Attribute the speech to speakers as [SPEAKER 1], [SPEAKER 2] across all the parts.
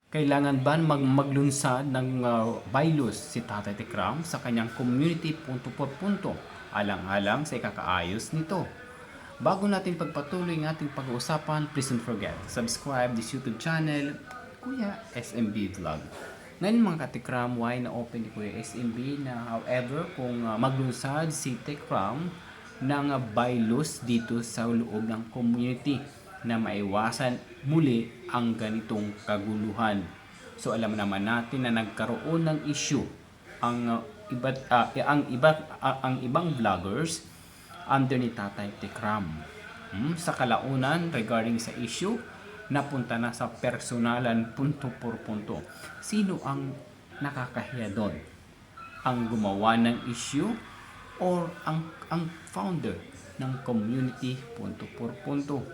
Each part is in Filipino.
[SPEAKER 1] Kailangan ba maglunsad ng bylaws si Tatay Tikram sa kanyang community punto por punto, alang-alang sa ikakaayos nito? Bago natin pagpatuloy ng ating pag-uusapan, please don't forget to subscribe this YouTube channel, Kuya SMB Vlog. Ngayon mga katikram, why na-open ni Kuya SMB na however kung maglunsad si Tikram ng bylaws dito sa loob ng community na maiwasan muli ang ganitong kaguluhan. So alam naman natin na nagkaroon ng issue ang ibang vloggers under ni Tatay Tikram. Sa kalaunan regarding sa issue, napunta na sa personalan punto por punto. Sino ang nakakahiya doon? Ang gumawa ng issue or ang founder ng community punto por punto?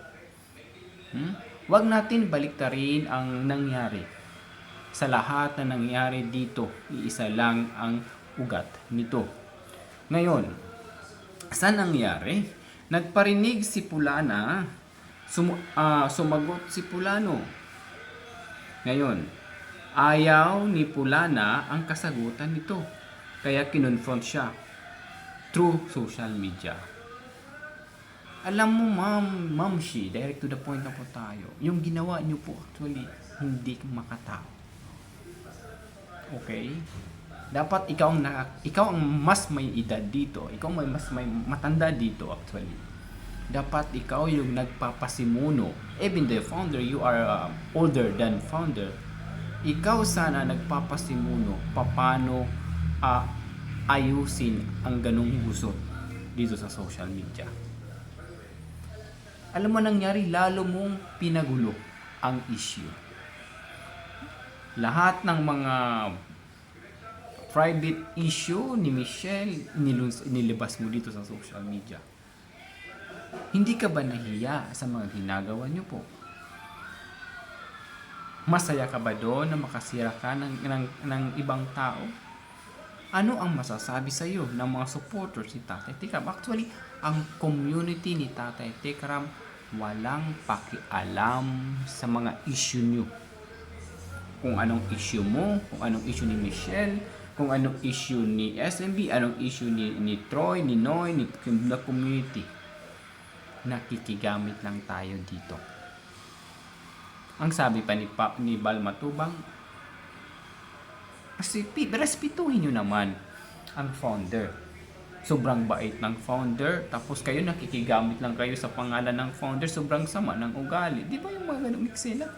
[SPEAKER 1] Huwag natin baliktarin ang nangyari. Sa lahat na nangyari dito, iisa lang ang ugat nito. Ngayon, sa nangyari, nagparinig si Pulana, sumagot si Pulano. Ngayon, ayaw ni Pulana ang kasagutan nito. Kaya kinonfront siya through social media. Alam mo, Ma'am Shi, direct to the point na po tayo. Yung ginawa niyo po actually, hindi makatao. Okay? Dapat ikaw ang mas may edad dito. Ikaw mas may matanda dito actually. Dapat ikaw yung nagpapasimuno. Even the founder, you are older than founder. Ikaw sana nagpapasimuno paano ayusin ang ganung gusot dito sa social media. Alam mo nangyari, lalo mong pinagulo ang issue. Lahat ng mga private issue ni Michelle, nilabas mo dito sa social media. Hindi ka ba nahiya sa mga ginagawa niyo po? Masaya ka ba doon na makasira ka ng ibang tao? Ano ang masasabi sa iyo ng mga supporters ni Tatay Tikram? Actually, ang community ni Tatay Tikram walang pakialam sa mga issue nyo. Kung anong issue mo, kung anong issue ni Michelle, kung anong issue ni SMB, anong issue ni Troy, ni Noy, ni the community. Nakikigamit lang tayo dito. Ang sabi pa ni Bal Matubang, respetuhin nyo naman ang founder. Sobrang bait ng founder, tapos kayo nakikigamit lang kayo sa pangalan ng founder, sobrang sama ng ugali. Di ba yung mga ganung eksena?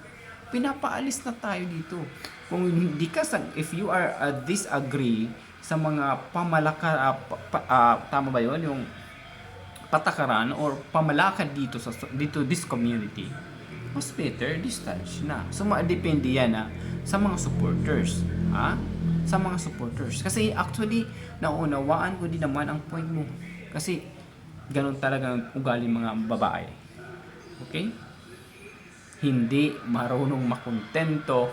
[SPEAKER 1] Pinapaalis na tayo dito. Kung hindi ka, if you are disagree sa mga tama ba yun? Yung patakaran or pamalakad dito this community, mas better distance na. So depende yan sa mga supporters. Sa mga supporters. Kasi actually, naunawaan ko din naman ang point mo. Kasi, ganun talaga ang ugali mga babae. Okay? Hindi marunong makontento,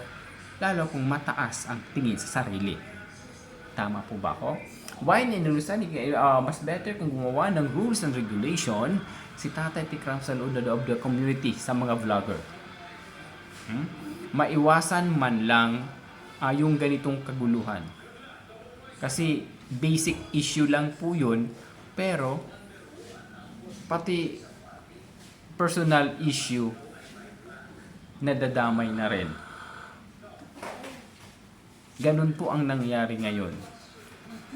[SPEAKER 1] lalo kung mataas ang tingin sa sarili. Tama po ba ako? Why ninunusan? Mas better kung gumawa ng rules and regulation si Tatay Tikram sa loob of the community sa mga vlogger. Maiwasan man lang yung ganitong kaguluhan. Kasi basic issue lang po yun, pero pati personal issue nadadamay na rin. Ganun po ang nangyari ngayon.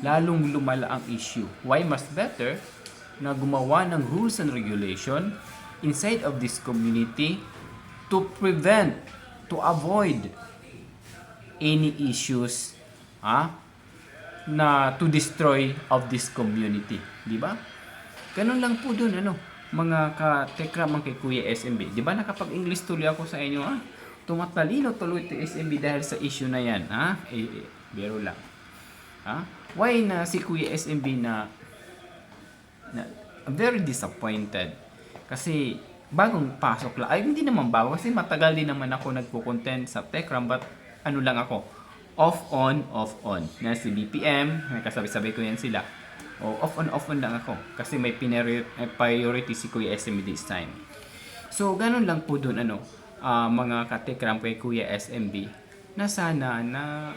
[SPEAKER 1] Lalong lumala ang issue. Why mas better na gumawa ng rules and regulation inside of this community to prevent, to avoid any issues na to destroy of this community, di ba? Ganun lang po doon mga ka-tekram ang kay Kuya SMB. Di ba nakapag-English tuloy ako sa inyo tumatalino tuloy to SMB dahil sa issue na yan, biro lang. Why na si Kuya SMB na very disappointed? Kasi bagong pasok lang. Ay, hindi naman bago kasi matagal din naman ako nagko-content sa Tekram, but ano lang ako, off on. Na si BPM, may kasabay-sabay ko yan sila. Off on lang ako. Kasi may priority si Kuya SMB this time. So, ganun lang po dun, mga katekram kay Kuya SMB. na sana na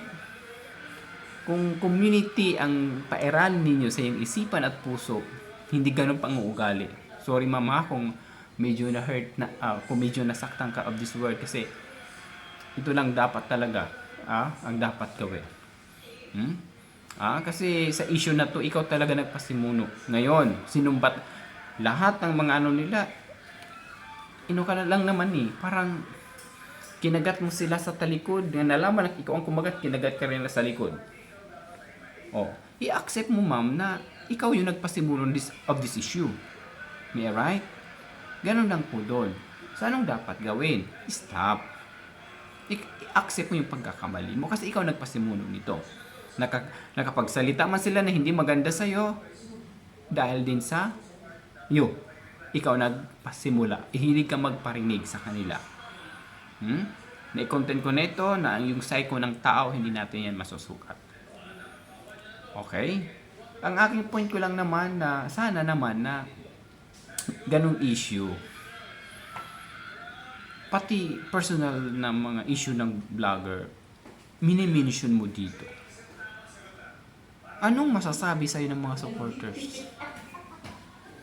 [SPEAKER 1] kung community ang pairalin ninyo sa iyong isipan at puso, hindi ganun pang uugali. Sorry mama kung medyo na-hurt na, kung medyo nasaktan ka of this word kasi ito lang dapat talaga ang dapat gawin. Kasi sa issue na to, ikaw talaga nagpasimuno. Ngayon, sinumbat lahat ng mga ano nila, ka na lang naman parang kinagat mo sila sa talikod, na nalaman na ikaw ang kumagat, kinagat ka rin sa likod. I-accept mo ma'am na ikaw yung nagpasimuno of this issue. May I right? Ganun lang po doon. So anong dapat gawin? Stop. I-accept mo yung pagkakamali mo kasi ikaw nagpasimuno nito. Nakapagsalita man sila na hindi maganda sa'yo dahil din sa ikaw nagpasimula. Ihilig ka magparinig sa kanila. Na-content ko nito na yung psycho ng tao, hindi natin yan masusukat. Okay? Ang aking point ko lang naman na sana naman na ganung issue, pati personal na mga issue ng vlogger, minimension mo dito. Anong masasabi sa'yo ng mga supporters?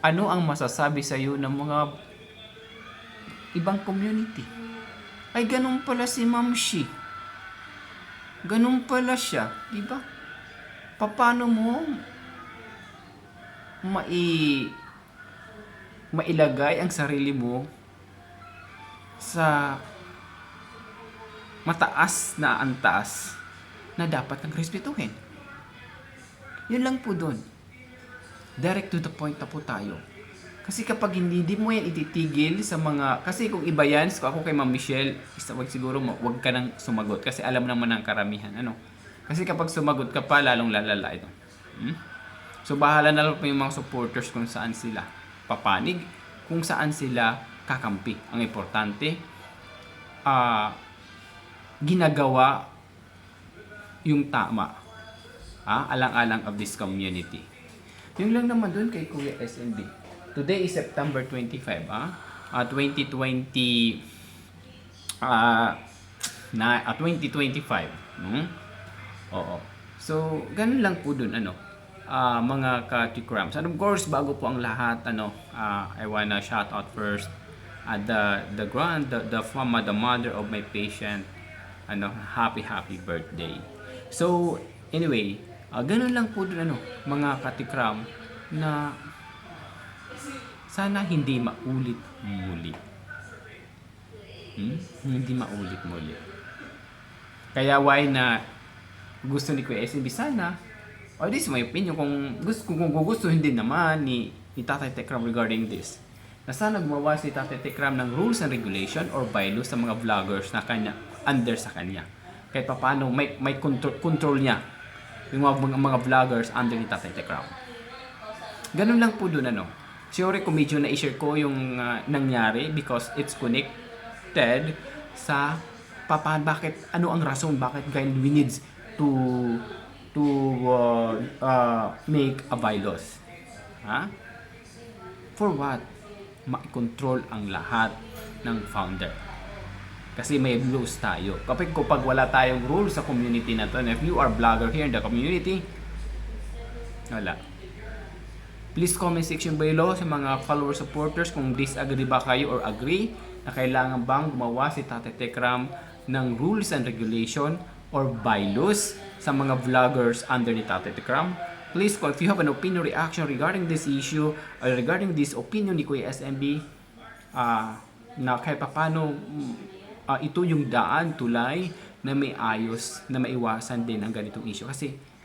[SPEAKER 1] Ano ang masasabi sa'yo ng mga ibang community? Ay, ganun pala si Ma'am Shi. Ganun pala siya. Diba? Paano mo mailagay ang sarili mo sa mataas na antas na dapat kang respetuhin? Yun lang po doon. Direct to the point na po tayo. Kasi kapag hindi mo yan ititigil sa mga... Kasi kung iba yan, so ako kay Ma'am Michelle, siguro wag ka nang sumagot. Kasi alam naman ng karamihan. Kasi kapag sumagot ka pa, lalong lalala ito. So bahala na lang po yung mga supporters kung saan sila papanig, kung saan sila kakampi. Ang importante, ginagawa yung tama. Alang-alang of this community. Yung lang naman dun kay Kuya SMB. Today is September 25, 2025. Oo. So, ganun lang po dun, mga ka-Tikrams. And of course, bago po ang lahat, I wanna shout out first the mother of my patient, happy birthday. So, anyway, ganun lang po dun, mga ka-Tikram, na sana hindi maulit muli. Hindi maulit muli. Kaya why na gusto ni Kuya SMB sana, or this is my opinion, kung gugustuhin din naman ni Tatay Tekram regarding this, na sana gumawa si Tatay Tekram ng rules and regulation or bylaws sa mga vloggers na under sa kanya. Kahit paano may control niya yung mga vloggers under ni Tatay Tekram. Ganun lang po doon, Siyempre, kung medyo na-share ko yung nangyari because it's connected sa ano ang rason bakit we need to make a bylaws. For what? Ma-control ang lahat ng founder. Kasi may rules tayo. Kapag wala tayong rules sa community na to, and if you are vlogger here in the community, wala. Please comment section below sa mga follower supporters kung disagree ba kayo or agree na kailangan bang gumawa si Tatay Tekram ng rules and regulation or bylaws sa mga vloggers under ni Tatay Tekram. Please, if you have an opinion reaction regarding this issue or regarding this opinion ni Kuya SMB, na kahit paano ito yung daan, tulay na may ayos, na maiwasan din ang ganitong issue. Kasi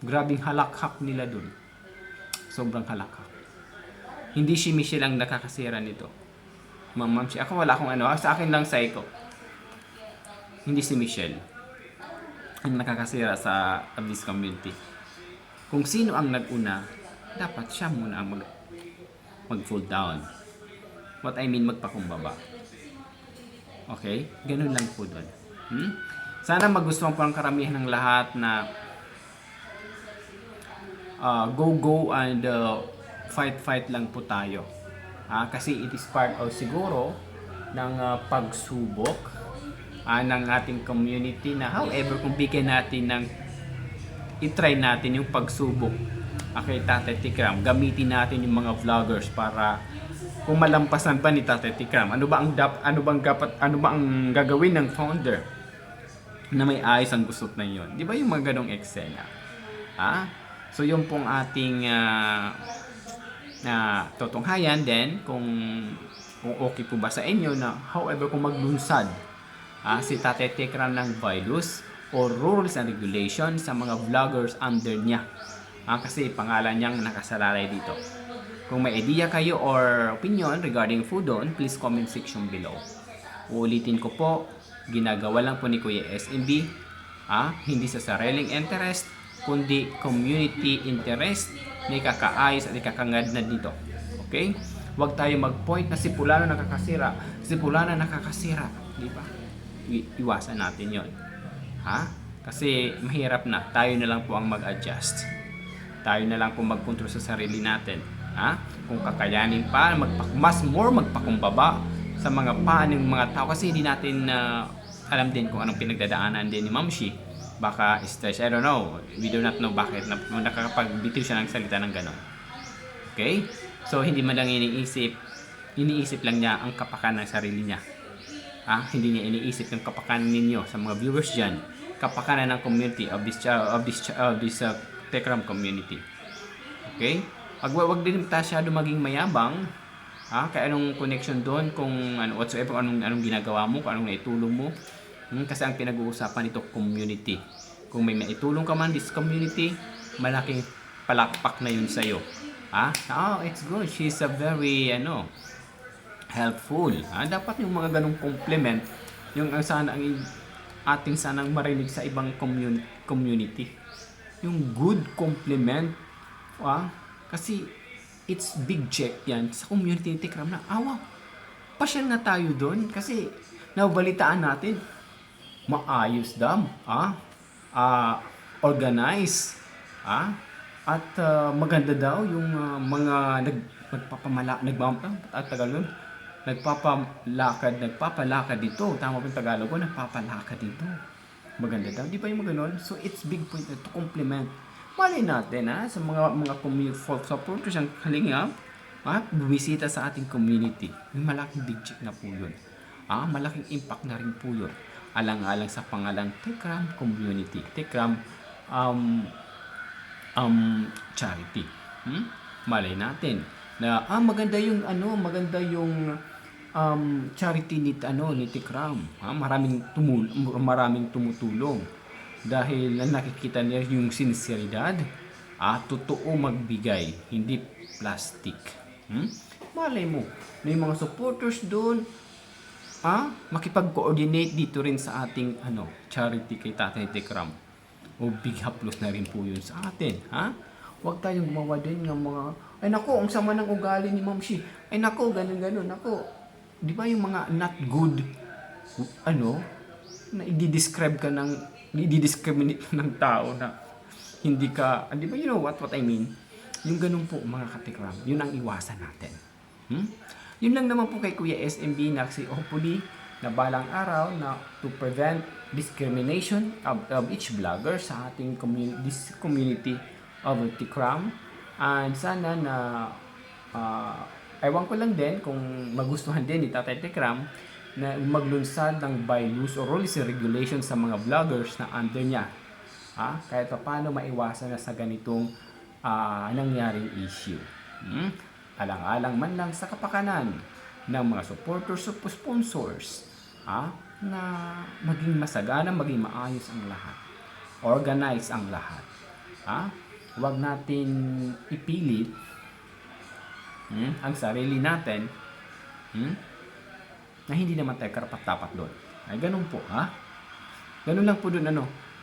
[SPEAKER 1] grabing halakhak nila dun. Sobrang halakhak. Hindi si Michelle ang nakakasira nito. Ma'am, ako wala akong sa akin lang psycho. Hindi si Michelle ang nakakasira sa this community. Kung sino ang nag-una, dapat siya muna ang mag-fall down. What I mean, magpakumbaba. Okay? Ganun lang po doon. Sana magustuhan po ang karamihan ng lahat na go and fight lang po tayo. Kasi it is part of siguro ng pagsubok ng ating community na however kung bigyan natin ng i-try natin yung pagsubok kay Tatay Tikram, gamitin natin yung mga vloggers para kung malampasan pa ni Tatay Tikram, ano ba ang gagawin ng founder na may ayos ang gusot na yon, di ba yung mga ganong eksena. So yun pong ating tutunghayan din kung okay po ba sa inyo na however kung maglunsad si Tatay Tikram ng values or rules and regulations sa mga vloggers under niya. Kasi pangalan niyang nakasalalay dito. Kung may idea kayo or opinion regarding Foodon, please comment section below. Uulitin ko po, ginagawa lang po ni Kuya SMB, hindi sa sariling interest, kundi community interest na ikakaayos at ikakangad na dito. Okay? Huwag tayo mag-point na si Pulano nakakasira, si Pulano nakakasira. Di ba? Iwasan natin yon. Kasi mahirap na. Tayo na lang po ang mag-adjust. Tayo na lang po magkontrol sa sarili natin. Kung kakayanin pa, magpakumbaba sa mga paning mga tao. Kasi hindi natin alam din kung anong pinagdadaanan din ni Ma'am Shi. Baka stress, I don't know. We do not know bakit nakakapagbitiw siya ng salita ng ganon. Okay? So, hindi man lang iniisip lang niya ang kapakanan ng sarili niya. Hindi niya iniisip yung kapakanan ninyo sa mga viewers dyan. Kapakanan ng community of this Tekram community. Okay? Wag din masyado maging mayabang. Kaya anong connection doon kung whatsoever anong ginagawa mo, kung anong naitulong mo. Kasi ang pinag-uusapan nito community. Kung may maitulong ka man this community, malaking palakpak na yun sa'yo. It's good. She's a very helpful. Dapat yung mga ganong compliment yung sana ang ating sanang marinig sa ibang community. Yung good compliment, kasi it's big check yan sa community ni Tikram na pasyal na tayo doon kasi nabalitaan natin maayos daw, organize, at maganda daw yung mga nagpapalakad dito. Tama ba yung Tagalog ko? Nagpapalakad dito. Maganda daw. Di ba yung maganon? So, it's big point to compliment. Malay natin, sa mga supporters ang kalingap, bumisita sa ating community. May malaking big check na po yun. Malaking impact na rin po yun. Alang-alang sa pangalang Tikram Community. Tikram Charity. Malay natin na maganda yung charity ni Tikram. Maraming tumutulong dahil nakikita niya yung sinseridad, totoo magbigay, hindi plastic. Malay mo na yung mga supporters doon makipag-coordinate dito rin sa ating charity kay Tatay Tikram. O big haplos na rin po yun sa atin. Huwag tayong gumawa din ng mga ang sama ng ugali ni Ma'am Shi. Ganun. Di ba yung mga not good, na i-discriminate ng tao na hindi ka, di ba you know what I mean? Yung ganun po mga katikram, yun ang iwasan natin. Yun lang naman po kay Kuya SMB na kasi hopefully na balang araw na to prevent discrimination of each vlogger sa ating community of Tikram. And sana na ewan ko lang din kung magustuhan din ni Tatay Tikram na maglunsad ng bylaws or rules and regulations sa mga vloggers na under niya. Kahit paano maiwasan na sa ganitong nangyaring issue. Alang-alang man lang sa kapakanan ng mga supporters o sponsors na maging masagana, maging maayos ang lahat. Organize ang lahat. Huwag natin ipilit ang sarili natin na hindi naman tayo karapat-dapat doon. Ay, ganun po, Ganun lang po doon,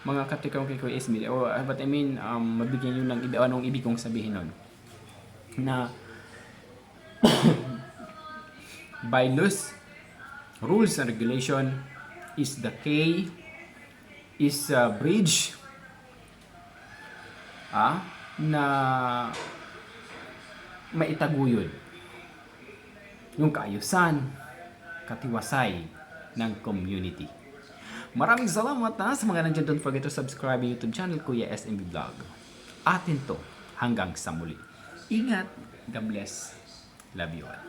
[SPEAKER 1] mga katikram kay Kuya SMB. But I mean, mabigyan yun ng anong ibig kong sabihin nun. Na, bylaws, rules and regulation is the key, is a bridge, na maitaguyod yung kaayusan, katiwasay ng community. Maraming salamat ha sa mga nandiyan. Don't forget to subscribe YouTube channel Kuya SMB Vlog. Atin to hanggang sa muli. Ingat. God bless. Love you all.